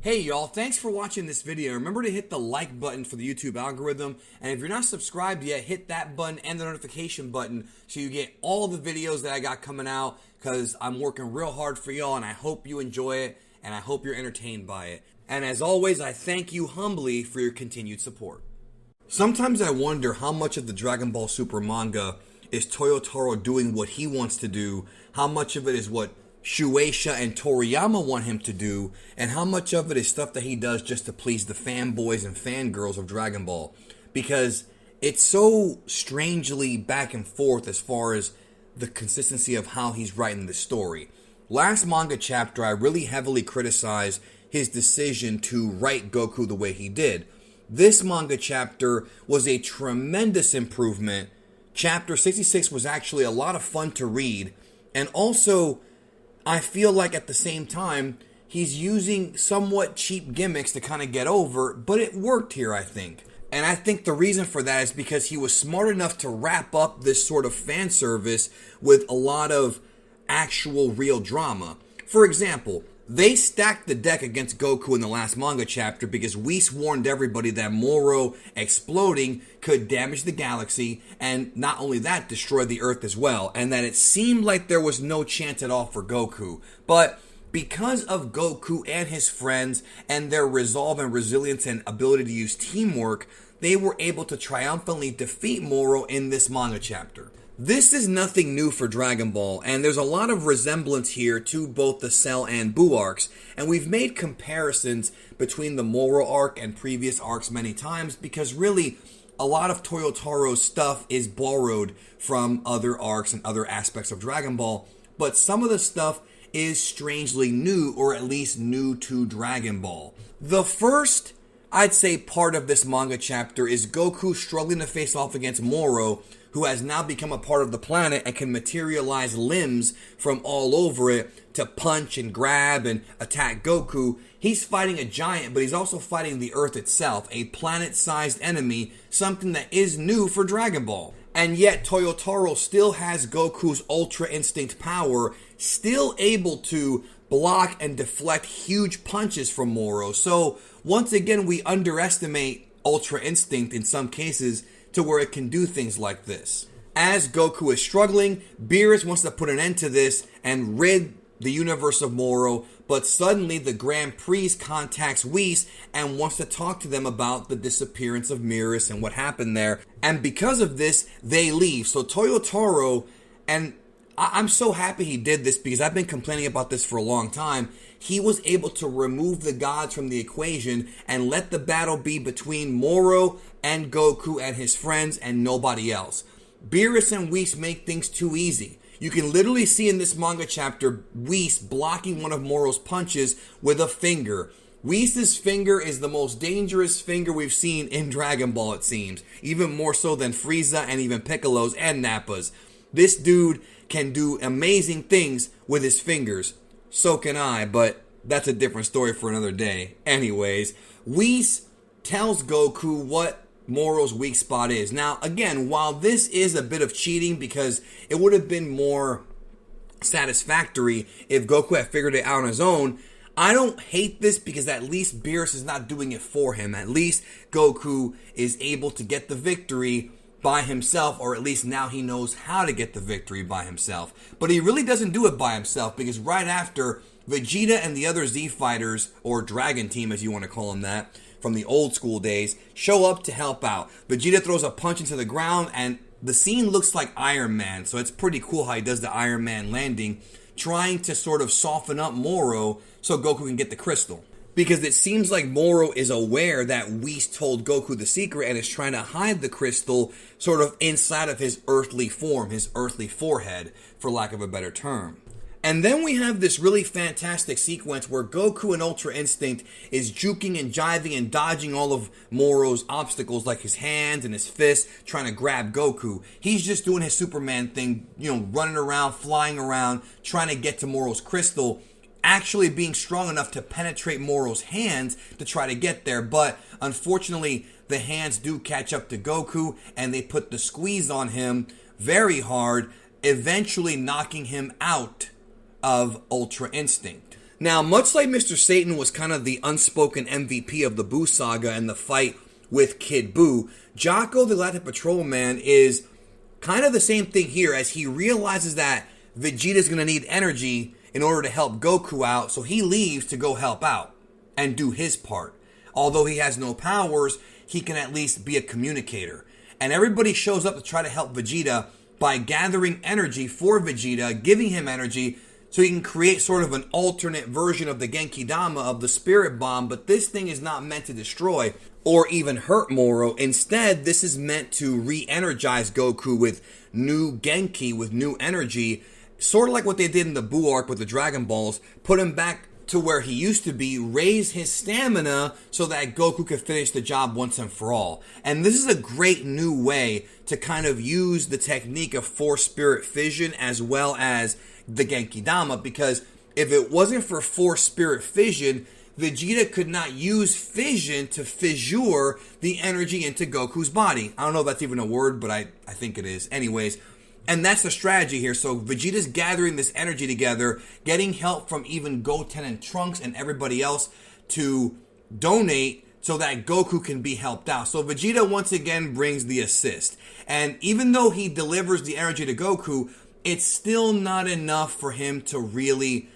Hey y'all, thanks for watching this video. Remember to hit the like button for the YouTube algorithm, and if you're not subscribed yet, hit that button and the notification button so you get all the videos that I got coming out, because I'm working real hard for y'all and I hope you enjoy it and I hope you're entertained by it. And as always, I thank you humbly for your continued support. Sometimes I wonder how much of the Dragon Ball Super manga is Toyotaro doing what he wants to do, how much of it is what Shueisha and Toriyama want him to do, and how much of it is stuff that he does just to please the fanboys and fangirls of Dragon Ball. Because it's so strangely back and forth as far as the consistency of how he's writing the story. Last manga chapter, I really heavily criticized his decision to write Goku the way he did. This manga chapter was a tremendous improvement. Chapter 66 was actually a lot of fun to read, and also I feel like at the same time, he's using somewhat cheap gimmicks to kind of get over, but it worked here, I think. And I think the reason for that is because he was smart enough to wrap up this sort of fan service with a lot of actual real drama. For example, they stacked the deck against Goku in the last manga chapter because Whis warned everybody that Moro exploding could damage the galaxy, and not only that, destroy the Earth as well, and that it seemed like there was no chance at all for Goku. But because of Goku and his friends and their resolve and resilience and ability to use teamwork, they were able to triumphantly defeat Moro in this manga chapter. This is nothing new for Dragon Ball, and there's a lot of resemblance here to both the Cell and Buu arcs, and we've made comparisons between the Moro arc and previous arcs many times because really a lot of Toyotaro's stuff is borrowed from other arcs and other aspects of Dragon Ball, but some of the stuff is strangely new, or at least new to Dragon Ball. The first, I'd say, part of this manga chapter is Goku struggling to face off against Moro, who has now become a part of the planet and can materialize limbs from all over it to punch and grab and attack Goku. He's fighting a giant, but he's also fighting the Earth itself, a planet-sized enemy, something that is new for Dragon Ball. And yet Toyotaro still has Goku's Ultra Instinct power, still able to block and deflect huge punches from Moro. So once again, we underestimate Ultra Instinct in some cases to where it can do things like this. As Goku is struggling, Beerus wants to put an end to this and rid the universe of Moro, but suddenly the Grand Priest contacts Whis and wants to talk to them about the disappearance of Beerus and what happened there. And because of this, they leave. So Toyotaro, and I'm so happy he did this because I've been complaining about this for a long time, he was able to remove the gods from the equation and let the battle be between Moro and Goku and his friends and nobody else. Beerus and Whis make things too easy. You can literally see in this manga chapter Whis blocking one of Moro's punches with a finger. Whis' finger is the most dangerous finger we've seen in Dragon Ball, it seems. Even more so than Frieza and even Piccolo's and Nappa's. This dude can do amazing things with his fingers. So can I, but that's a different story for another day. Anyways, Whis tells Goku what Moro's weak spot is. Now, again, while this is a bit of cheating because it would have been more satisfactory if Goku had figured it out on his own, I don't hate this because at least Beerus is not doing it for him. At least Goku is able to get the victory by himself, or at least now he knows how to get the victory by himself. But he really doesn't do it by himself because right after, Vegeta and the other Z fighters, or Dragon Team as you want to call them that, from the old school days, show up to help out. Vegeta throws a punch into the ground and the scene looks like Iron Man, so it's pretty cool how he does the Iron Man landing, trying to sort of soften up Moro so Goku can get the crystal. Because it seems like Moro is aware that Whis told Goku the secret and is trying to hide the crystal sort of inside of his earthly form, his earthly forehead, for lack of a better term. And then we have this really fantastic sequence where Goku in Ultra Instinct is juking and jiving and dodging all of Moro's obstacles, like his hands and his fists, trying to grab Goku. He's just doing his Superman thing, running around, flying around, trying to get to Moro's crystal, actually being strong enough to penetrate Moro's hands to try to get there. But unfortunately, the hands do catch up to Goku and they put the squeeze on him very hard, eventually knocking him out of Ultra Instinct. Now, much like Mr. Satan was kind of the unspoken MVP of the Buu saga and the fight with Kid Buu, Jocko the Galactic Patrolman is kind of the same thing here, as he realizes that Vegeta's going to need energy in order to help Goku out, so he leaves to go help out and do his part. Although he has no powers, he can at least be a communicator. And everybody shows up to try to help Vegeta by gathering energy for Vegeta, giving him energy, so he can create sort of an alternate version of the Genki Dama, of the Spirit Bomb, but this thing is not meant to destroy or even hurt Moro. Instead, this is meant to re-energize Goku with new Genki, with new energy, sort of like what they did in the Buu arc with the Dragon Balls, put him back to where he used to be, raise his stamina so that Goku could finish the job once and for all. And this is a great new way to kind of use the technique of Force Spirit Fission as well as the Genki Dama, because if it wasn't for Force Spirit Fission, Vegeta could not use fission to fissure the energy into Goku's body. I don't know if that's even a word, but I think it is. Anyways, and that's the strategy here. So Vegeta's gathering this energy together, getting help from even Goten and Trunks and everybody else to donate so that Goku can be helped out. So Vegeta once again brings the assist. And even though he delivers the energy to Goku, it's still not enough for him to really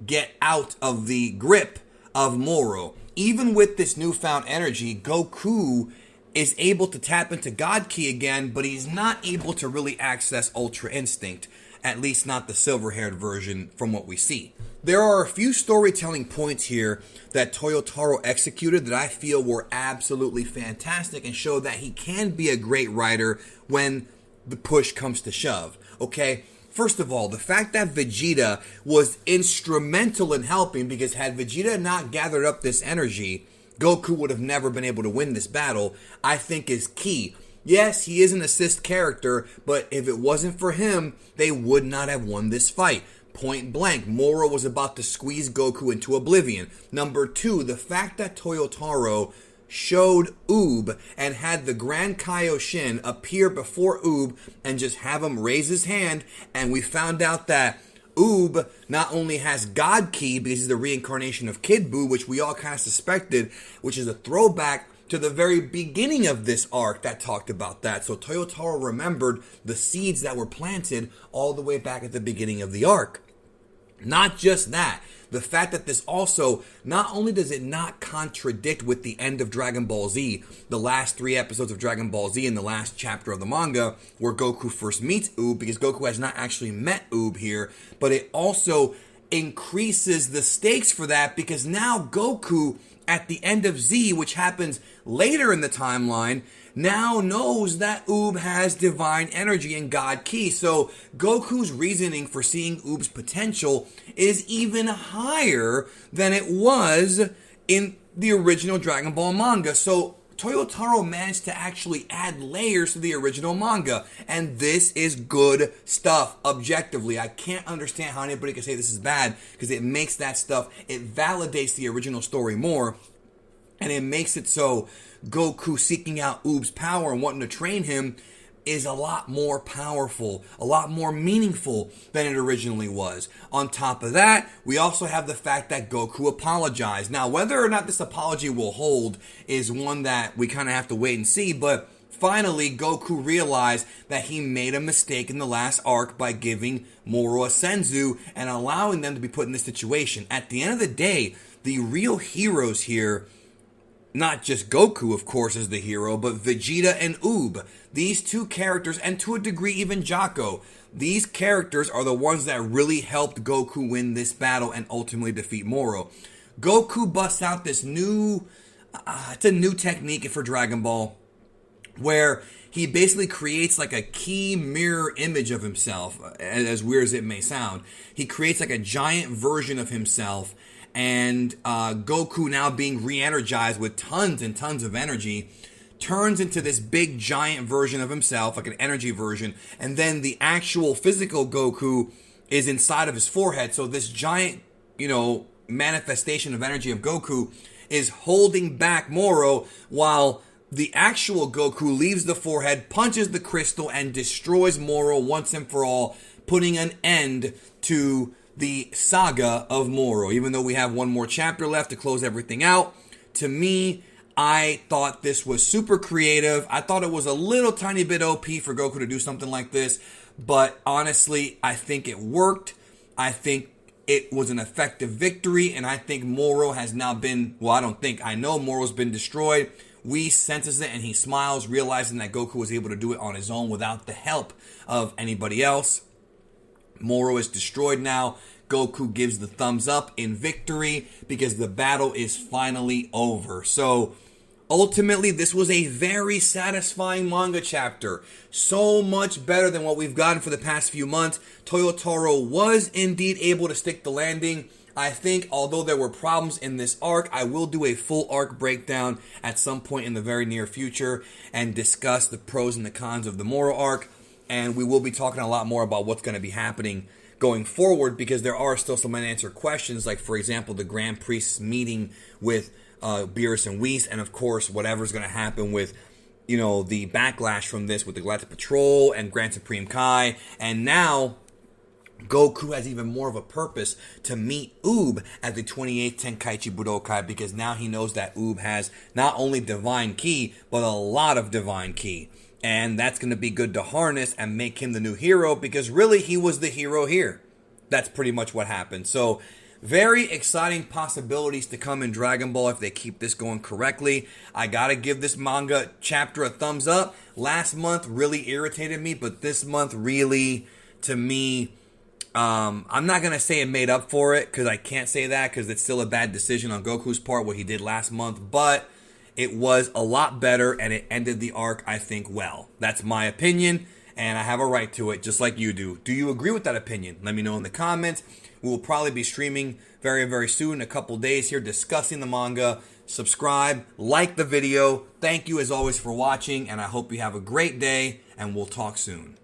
get out of the grip of Moro. Even with this newfound energy, Goku is able to tap into God Ki again, but he's not able to really access Ultra Instinct, at least not the silver-haired version from what we see. There are a few storytelling points here that Toyotaro executed that I feel were absolutely fantastic and show that he can be a great writer when the push comes to shove, okay? First of all, the fact that Vegeta was instrumental in helping, because had Vegeta not gathered up this energy, Goku would have never been able to win this battle, I think is key. Yes, he is an assist character, but if it wasn't for him, they would not have won this fight. Point blank, Moro was about to squeeze Goku into oblivion. Number two, the fact that Toyotaro showed Oob and had the Grand Kaioshin appear before Oob and just have him raise his hand, and we found out that Oob not only has God Ki because he's the reincarnation of Kid Buu, which we all kind of suspected, which is a throwback to the very beginning of this arc that talked about that. So Toyotaro remembered the seeds that were planted all the way back at the beginning of the arc. Not just that, the fact that this also, not only does it not contradict with the end of Dragon Ball Z, the last 3 episodes of Dragon Ball Z in the last chapter of the manga, where Goku first meets Oob, because Goku has not actually met Oob here, but it also increases the stakes for that, because now Goku, at the end of Z, which happens later in the timeline, now knows that Oob has divine energy and God Ki. So Goku's reasoning for seeing Oob's potential is even higher than it was in the original Dragon Ball manga. So Toyotaro managed to actually add layers to the original manga, and this is good stuff objectively. I can't understand how anybody can say this is bad, because it makes that stuff, it validates the original story more, and it makes it so Goku seeking out Oob's power and wanting to train him is a lot more powerful, a lot more meaningful than it originally was. On top of that, we also have the fact that Goku apologized. Now, whether or not this apology will hold is one that we kind of have to wait and see, but finally, Goku realized that he made a mistake in the last arc by giving Moro a Senzu and allowing them to be put in this situation. At the end of the day, the real heroes here, not just Goku, of course, is the hero, but Vegeta and Oob. These two characters, and to a degree even Jocko, these characters are the ones that really helped Goku win this battle and ultimately defeat Moro. Goku busts out this new, it's a new technique for Dragon Ball, where he basically creates like a key mirror image of himself, as weird as it may sound. He creates like a giant version of himself, and Goku, now being re-energized with tons and tons of energy, turns into this big giant version of himself, like an energy version, and then the actual physical Goku is inside of his forehead. So this giant, manifestation of energy of Goku is holding back Moro, while the actual Goku leaves the forehead, punches the crystal, and destroys Moro once and for all, putting an end to the saga of Moro. Even though we have one more chapter left to close everything out, to me, I thought this was super creative. I thought it was a little tiny bit OP for Goku to do something like this. But honestly, I think it worked. I think it was an effective victory. And I think Moro has now been, well, I don't think, I know Moro's been destroyed. Whis senses it and he smiles, realizing that Goku was able to do it on his own without the help of anybody else. Moro is destroyed now. Goku gives the thumbs up in victory because the battle is finally over. So ultimately, this was a very satisfying manga chapter. So much better than what we've gotten for the past few months. Toyotaro was indeed able to stick the landing. I think, although there were problems in this arc, I will do a full arc breakdown at some point in the very near future and discuss the pros and the cons of the Moro arc. And we will be talking a lot more about what's going to be happening going forward, because there are still some unanswered questions, like, for example, the Grand Priest's meeting with Beerus and Whis, and of course, whatever's going to happen with, you know, the backlash from this with the Galactic Patrol and Grand Supreme Kai, and now Goku has even more of a purpose to meet Oob at the 28th Tenkaichi Budokai, because now he knows that Oob has not only Divine Ki, but a lot of Divine Ki. And that's going to be good to harness and make him the new hero, because really he was the hero here. That's pretty much what happened. So very exciting possibilities to come in Dragon Ball if they keep this going correctly. I got to give this manga chapter a thumbs up. Last month really irritated me, but this month really, to me, I'm not going to say it made up for it, because I can't say that, because it's still a bad decision on Goku's part, what he did last month. But it was a lot better, and it ended the arc, I think, well. That's my opinion, and I have a right to it, just like you do. Do you agree with that opinion? Let me know in the comments. We will probably be streaming very, very soon, in a couple days here, discussing the manga. Subscribe, like the video. Thank you, as always, for watching, and I hope you have a great day, and we'll talk soon.